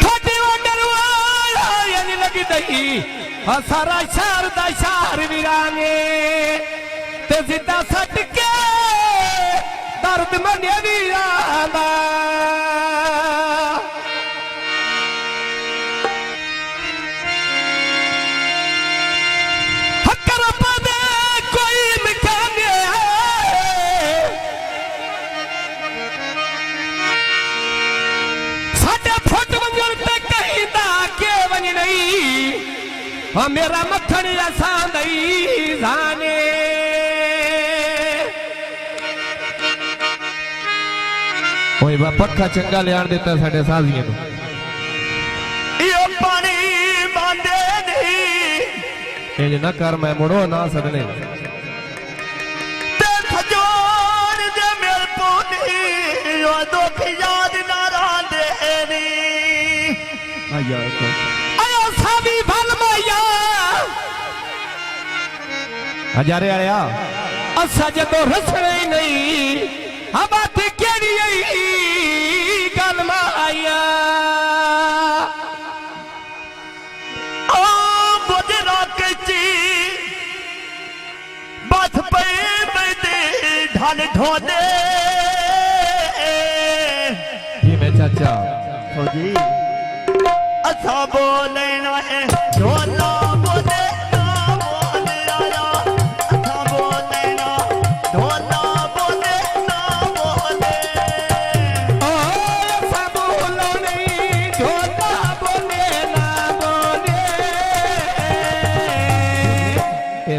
थोड़ी वंडर वाला यानी लगी दई सारा शहर दा शहर वीराने ते जिद्दा सट के दर्द मने वीराना मेरा मखन ऐसा नहीं जाने ओए बा पक्का चंगा लियान देता साडे साजिए नु यो पानी बांधे नहीं ए ना कर मैं मुड़ो ना सदने ते खजोर दे मेल पोनी यो दुख याद ना रांदे नी आया आयो सावी भल मैया हजारे आया असा जो रसने ही नहीं हम बात केड़ी गल माया ओ बुजरा कची बस पे बैठे ढल ढोदे जी मैं चाचा फौजी असा बोले ना है ढोला बोले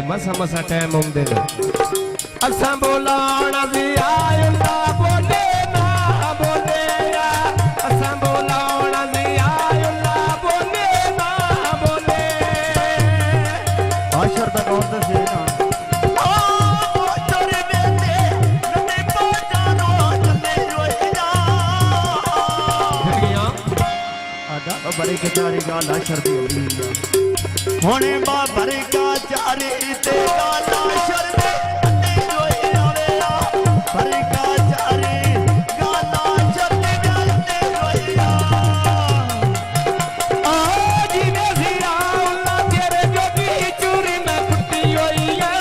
मसा मसा टाइम होंदे ने असा बोलाना जी आयुल्ला बोले ना बोले या असा बोलाना जी आयुल्ला बोले ना बोले आशर दा कौन दा से ना ओ चोरे बेटे नने को जानो चले रोया जड़ियां आदा बड़ी कचारी गाल आशर दी होली होने बाबर का चारी ते गाना शर्दे अन्ने रोए आवेला बर का चारी गाना शर्दे अन्ने रोया आ जीवे सिया अल्लाह तेरे जोगी चूरी में फुटी होइया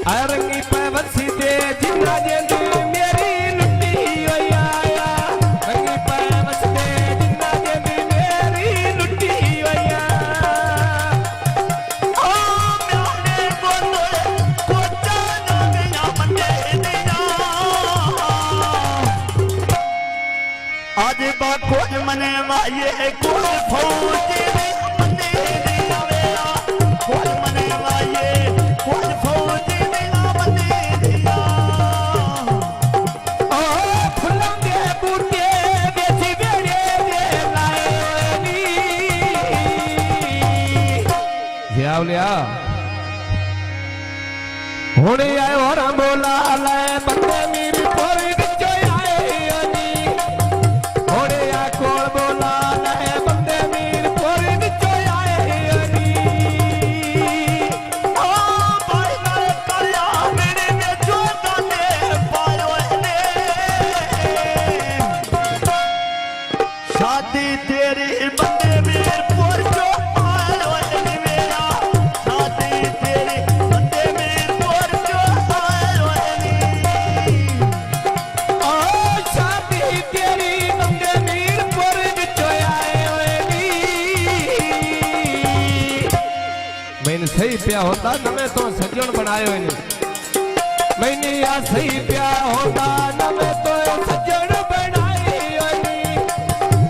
आ रंगी पे वसी दे जिन्ना जेंदी मेरी लुटी होइया रंगी पे वसी दे जिन्ना जेंदी आज बाखोज मने वाये कोल फौजी मने दिया वेला कोल मने वाये कोल फौजी मने दिया ओ फुलों के बूटे बेची बेड़े दे लाए नी जियावलिया होने आए और बोला लाए बंदे मेरी कोई सही प्या होता नमे तो सजन बनायो मैंने या सही प्या होता नमे तो सजन बनाई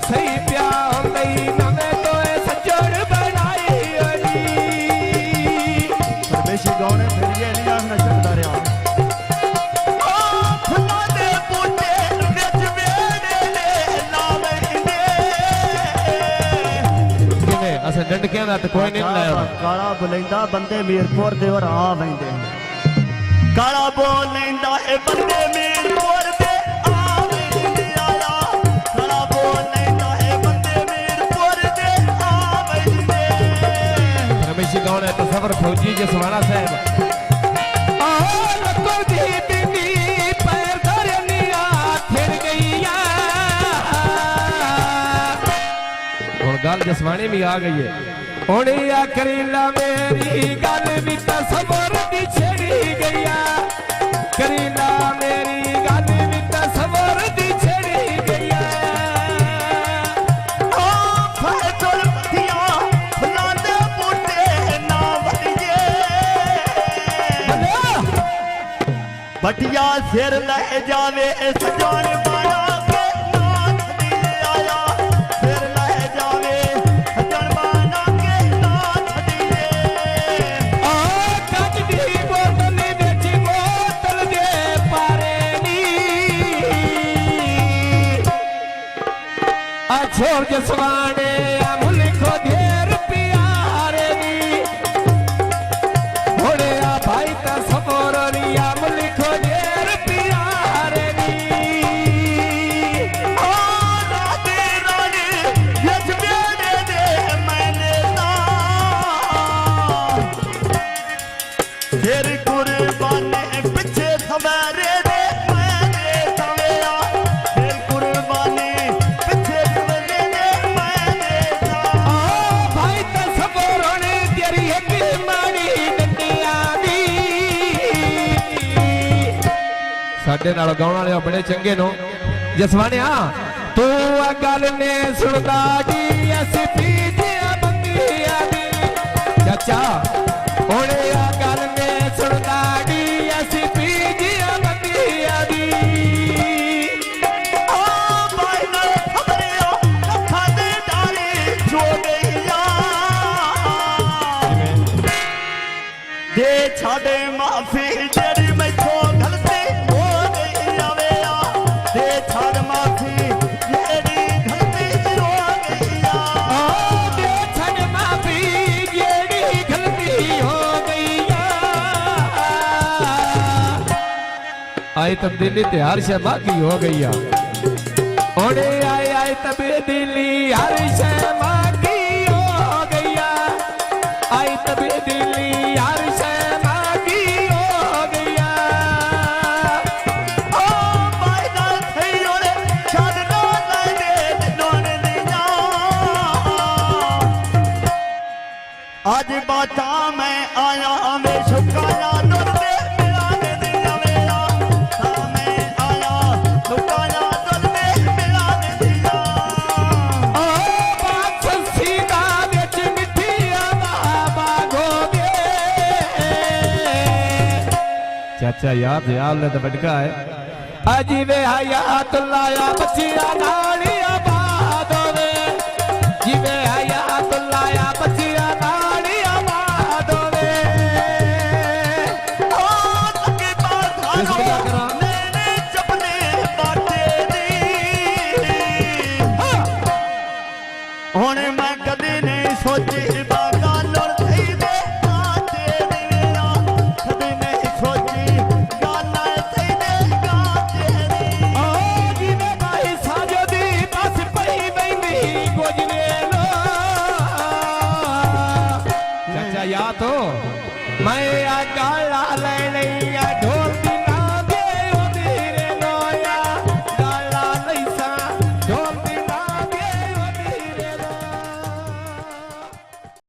सही प्या होता नमे तो सजन बनाई परमेश्वर गौने फिर ये नहीं आखना चाहता रहा डंडकियां दा ते कोई नहीं लाया काला बोलेंदा बंदे मीरपुर दे और आ वेंदे काला बोलेंदा ए बंदे मीरपुर दे आ वेंदे आया काला बोलेंदा ए बंदे मीरपुर दे आ वेंदे रमेश गौड़ है तो सफर फौजी जसवाड़ा साहब आ लको दी बीबी गल जसवानी भी आ गई है हुण या करीला मेरी गल भी तस्वर दी छेड़ी गईया करीला मेरी गल भी तस्वर दी छेड़ी गईया ओ फैजल दिया फुलांदे बूटे ना वड़िए बटिया सिर ले जावे सजान बाना के नाथ दिए आया सिर ले जावे सजान बाना के नाथ दिए आ कच दी बोतल विच बोतल दे पारे नी आ छोड़ जसवाने आ मुल्को ढेर प्यारे नी होड़े आ भाई ता सबोर नी आ मुल्को ढेर प्यारे नी ओ राधे रानी यस मेरे दे मैंने ता फिर कुर्बाने पीछे सवेरे दे मैंने सवेरा फिर कुर्बानी पीछे सवेरे दे मैंने ता आ भाई ता सबोर नी तेरी एक माड़ी डंडियां दी ਸਾਡੇ ਨਾਲ ਗਾਉਣ ਵਾਲੇ ਬੜੇ ਚੰਗੇ ਨੂੰ ਜਸਵਾਣਿਆ ਤੂੰ ਆ ਗੱਲ ਨੇ ਸੁਣਦਾ ਜੀ ਅਸੀਂ ਪੀਜਿਆ ਬੰਦੀਆਂ ਦੀ ਚਾਚਾ ਓਏ ਆ ਗੱਲ ਨੇ ਸੁਣਦਾ ਜੀ ਅਸੀਂ ਪੀਜਿਆ ਬੰਦੀਆਂ ਦੀ ओ भाई ना खबरे ओ कथा दे डाली जो गईया दे छाड़े माफी जेड़ी मैथों गलती हो गई आवे आ दे छाड़ माफी जेड़ी गलती हो गई ਆ ਦੇ ਛੱਡ ਮਾਫੀ ਜਿਹੜੀ ਗਲਤੀ ਹੋ ਗਈ ਆ ਆਈ ਤਬਦੀਲੀ ਤੇ ਹਰ ਸ਼ੈ ਬਾਕੀ ਹੋ ਗਈ ਆ ਓੜੇ ਆਏ ਆਏ ਤਬਦੀਲੀ ਹਰ ਸ਼ੈ ਬਾਕੀ ਹੋ ਗਈ ਆ ਆਈ ਤਬਦੀਲੀ ਹਰ ਸ਼ੈ ਬਾਕੀ ਹੋ ਗਈ ਆ ओ भाई ना थई ओरे छाड़ ना ले दोन दिया आज बाता मैं आया मैं शुकाया दुर दे मिला दे दिया मेरा ता मैं आया शुकाया दुर दे मिला दे दिया ਓ ਬਾਤ ਸੀਦਾ ਵਿੱਚ ਮਿੱਠੀਆਂ ਬਾਬਾ ਗੋਗੇ ਚਾਚਾ ਯਾਦ ਨੇ ਤਾਂ ਬਟਕਾ ਹੈ ਅਜੀ ਵੇ ਹਯਾਤ ਲਾਇਆ ਬੱਚਿਆਂ ਨਾਲ ਆਬਾਦ ਹੋਵੇ ਜਿਵੇਂ ਹਯਾਤ ਲਾਇਆ ਬੱਚਿਆਂ ਨਾਲ ਆਬਾਦ ਹੋਵੇ ओ लगे किस बात बजा करा? मैंने चपने बाटे दी ਹੁਣ ਮੈਂ ਕਦੇ ਨਹੀਂ ਸੋਚੀ ਬਾਗਾ ਲੜ ਥਈ ਦੇ ਕਾਤੇ ਦੀ ਮੇਰਾ ਕਦੇ ਨਹੀਂ ਸੋਚੀ ਗਾਲਾਂ ਥਈ ਦੇ ਕਾਤੇ ਦੀ ਓ ਜਿਵੇਂ ਬਾਈ ਸਾਜੋ ਦੀ ਬਸ ਪਈ ਬੈਂਦੀ ਗੋਜਨੇ ਲੋ ਚਾਚਾ ਯਾਦ ਹੋ ਮੈਂ ਆ ਗਾਲਾ ਲੈਣ